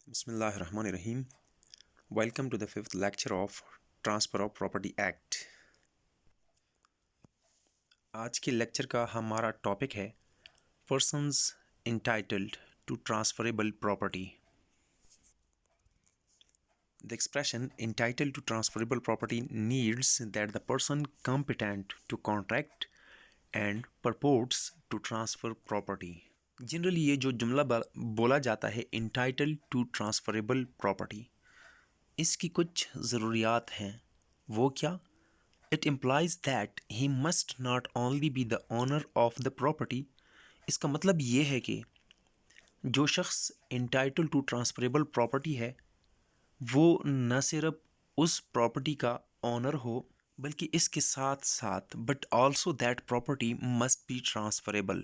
Bismillah ar-Rahman ar-Rahim. Welcome to the fifth lecture of Transfer of Property Act. आज के lecture का हमारा topic है Persons entitled to transferable property. The expression entitled to transferable property needs that the person competent to contract and purports to transfer property. Generally ये जो जुमला बोला जाता है entitled to transferable property, इसकी कुछ ज़रूरियात हैं। वो क्या? It implies that he must not only be the owner of the property. इसका मतलब ये है कि जो शख्स entitled to transferable property है वो न सिर्फ उस प्रॉपर्टी का ऑनर हो बल्कि इसके साथ साथ but also that property must be transferable,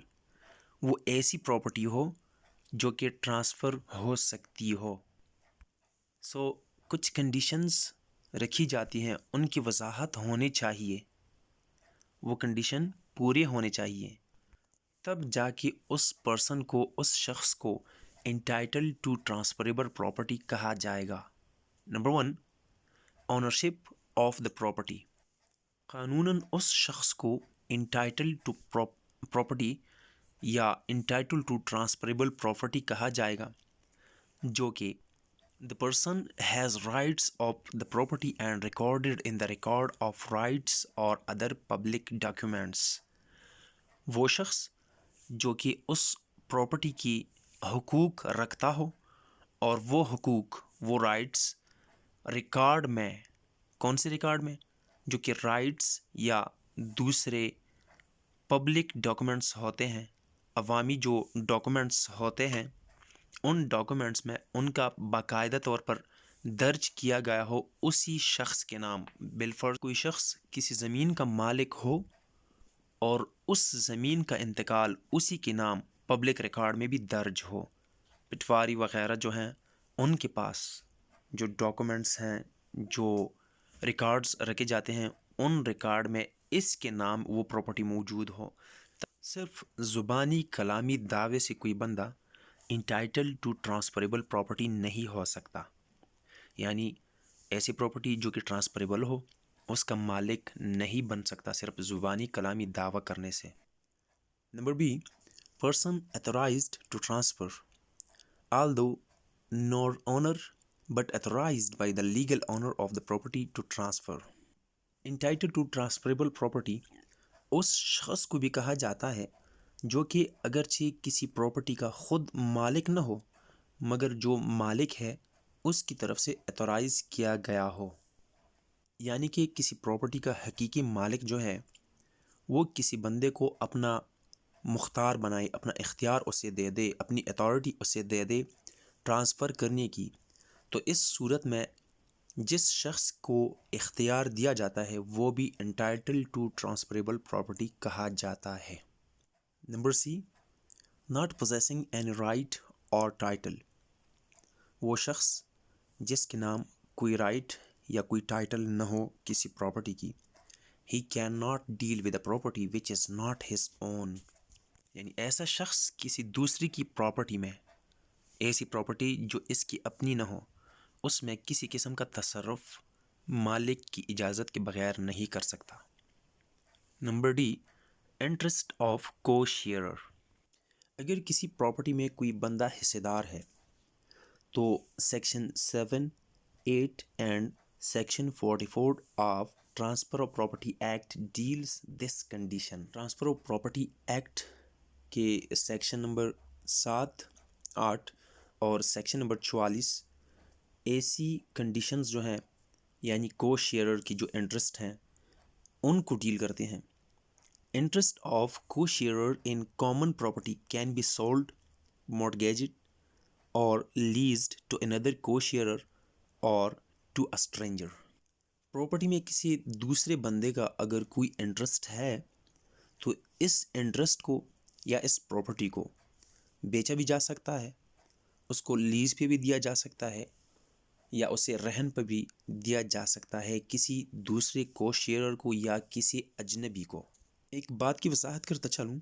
वो ऐसी प्रॉपर्टी हो जो कि ट्रांसफ़र हो सकती हो। कुछ कंडीशंस रखी जाती हैं, उनकी वजाहत होनी चाहिए, वो कंडीशन पूरे होने चाहिए, तब जाके उस पर्सन को, उस शख्स को एंटाइटल्ड टू ट्रांसफरेबल प्रॉपर्टी कहा जाएगा। Number 1, ownership of the property. कानूनन उस शख्स को एंटाइटल्ड टू प्रॉपर्टी या एंटाइटल्ड टू ट्रांसफरेबल प्रॉपर्टी कहा जाएगा जो कि the person has rights of the property and recorded in the record of rights or other public documents. वो शख्स जो कि उस प्रॉपर्टी की हुकूक रखता हो और वो हुकूक, वो राइट्स रिकॉर्ड में, कौन से रिकॉर्ड में? जो कि राइट्स या दूसरे पब्लिक डॉक्यूमेंट्स होते हैं, अवामी जो डॉक्यूमेंट्स होते हैं, उन डॉक्यूमेंट्स में उनका बाकायदा तौर पर दर्ज किया गया हो उसी शख्स के नाम। बिलफर्ज कोई शख्स किसी ज़मीन का मालिक हो और उस ज़मीन का इंतकाल उसी के नाम पब्लिक रिकॉर्ड में भी दर्ज हो। पटवारी वग़ैरह जो हैं उनके पास जो डॉक्यूमेंट्स हैं, जो रिकॉर्ड्स रखे जाते हैं, उन रिकॉर्ड में इसके नाम वो प्रॉपर्टी मौजूद हो। सिर्फ ज़ुबानी कलामी दावे से कोई बंदा इंटाइटल्ड टू ट्रांसफरेबल प्रॉपर्टी नहीं हो सकता, यानी ऐसी प्रॉपर्टी जो कि ट्रांसफरेबल हो उसका मालिक नहीं बन सकता सिर्फ ज़ुबानी कलामी दावा करने से। Number B, person authorised to transfer although not owner but authorised by the legal owner of the property to transfer. Entitled to transferable property उस शख्स को भी कहा जाता है जो कि अगरचे किसी प्रॉपर्टी का ख़ुद मालिक न हो मगर जो मालिक है उसकी तरफ से अथोराइज़ किया गया हो, यानी कि किसी प्रॉपर्टी का हकीकी मालिक जो है वो किसी बंदे को अपना मुख्तार बनाए, अपना इख्तियार उसे दे दे, अपनी अथॉरिटी उसे दे दे ट्रांसफ़र करने की। तो इस सूरत में जिस शख्स को इख्तियार दिया जाता है वो भी एंटाइटल्ड टू ट्रांसफरेबल प्रॉपर्टी कहा जाता है। Number C, not possessing any right और टाइटल। वो शख्स जिसके नाम कोई राइट या कोई टाइटल न हो किसी प्रॉपर्टी की, he can not deal with a property which is not his own, यानी ऐसा शख्स किसी दूसरी की प्रॉपर्टी में, ऐसी प्रॉपर्टी जो इसकी अपनी न हो, उसमें किसी किस्म का तसर्रुफ़ मालिक की इजाज़त के बगैर नहीं कर सकता। Number D, interest of co शेयरर। अगर किसी प्रॉपर्टी में कोई बंदा हिस्सेदार है तो section 7, 8 and section 44 of transfer of property act deals this condition. Transfer of property act के सेक्शन नंबर 7, 8 और सेक्शन नंबर 44 ऐसी कंडीशंस जो हैं, यानी को शेयरर की जो इंटरेस्ट हैं उनको डील करते हैं। Interest of co sharer in common property can be sold, mortgaged और लीज्ड टू अनदर को शेयरर और टू अ स्ट्रेंजर। प्रॉपर्टी में किसी दूसरे बंदे का अगर कोई इंटरेस्ट है तो इस इंटरेस्ट को या इस प्रॉपर्टी को बेचा भी जा सकता है, उसको लीज पे भी दिया जा सकता है या उसे रहन पर भी दिया जा सकता है किसी दूसरे को शेयरर को या किसी अजनबी को। एक बात की वजाहत करता चलूँ,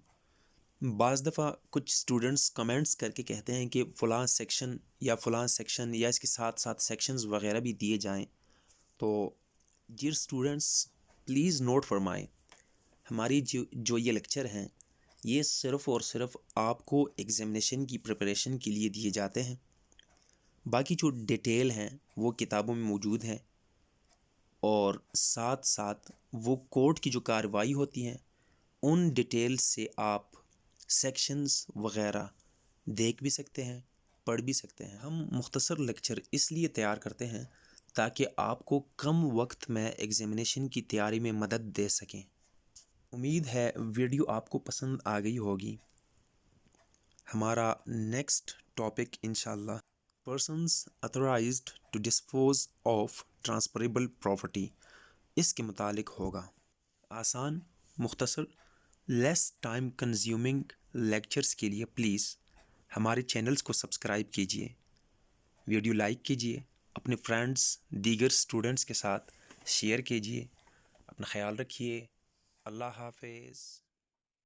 بعض دفعہ کچھ اسٹوڈنٹس کمنٹس کر کے کہتے ہیں کہ فلاں سیکشن یا اس کے ساتھ ساتھ سیکشنز وغیرہ بھی دیے جائیں. تو ڈیئر اسٹوڈنٹس پلیز نوٹ فرمائیں، ہماری جو یہ لیکچر ہیں یہ صرف اور صرف آپ کو ایگزامینیشن کی پریپریشن کے لیے دیے جاتے ہیں. باقی جو ڈیٹیل ہیں وہ کتابوں میں موجود ہیں، اور ساتھ ساتھ وہ کورٹ کی جو کارروائی ہوتی ہیں ان ڈیٹیل سے آپ سیکشنز وغیرہ دیکھ بھی سکتے ہیں، پڑھ بھی سکتے ہیں. ہم مختصر لیکچر اس لیے تیار کرتے ہیں تاکہ آپ کو کم وقت میں ایگزامینیشن کی تیاری میں مدد دے سکیں. امید ہے ویڈیو آپ کو پسند آ گئی ہوگی. ہمارا نیکسٹ ٹاپک انشاءاللہ persons authorized to dispose of transferable property اس کے متعلق ہوگا. آسان، مختصر، لیس ٹائم کنزیومنگ لیکچرز کے لیے پلیز ہمارے چینلز کو سبسکرائب کیجیے، ویڈیو لائک کیجیے، اپنے فرینڈز دیگر اسٹوڈنٹس کے ساتھ شیئر کیجیے. اپنا خیال رکھیے. اللہ حافظ.